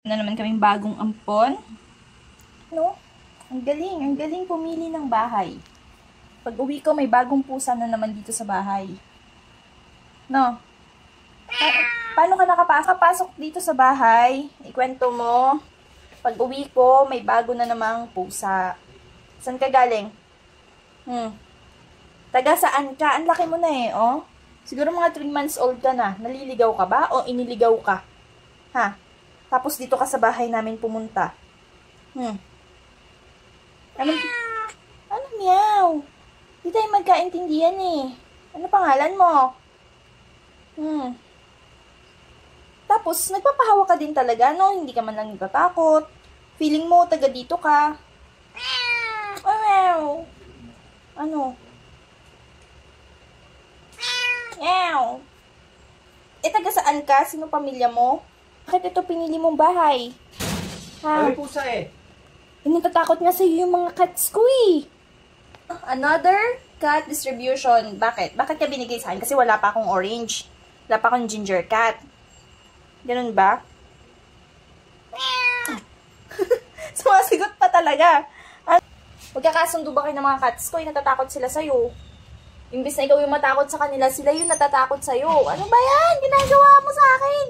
Na naman kaming bagong ampon. No? Ang galing pumili ng bahay. Pag uwi ko, may bagong pusa na naman dito sa bahay. No? Paano ka nakapasok dito sa bahay? Ikwento mo. Pag uwi ko, may bago na namang pusa. Saan ka galing? Taga saan ka? Ang laki mo na eh, oh. Siguro mga 3 months old ka na. Naliligaw ka ba? O iniligaw ka? Ha? Tapos dito ka sa bahay namin pumunta. Ano meow? Di tayo magkaintindihan eh. Ano pangalan mo? Tapos, nagpapahawa ka din talaga, no? Hindi ka man lang natatakot. Feeling mo, taga dito ka. Meow! Ano? Meow! Taga saan ka? Sino pamilya mo? Bakit ito pinili mong bahay? Ha? Ay, pusa eh. Natatakot nga sa'yo yung mga cats ko eh. Another cat distribution. Bakit? Bakit ka binigay sa akin? Kasi wala pa akong orange. Wala pa akong ginger cat. Ganun ba? Sumasagot pa talaga. Magkakasundo ba kayo ng mga cats ko? Natatakot sila sa'yo. Imbis na ikaw yung matakot sa kanila, sila yung natatakot sa'yo. Ano ba yan? Ginagawa mo sa akin?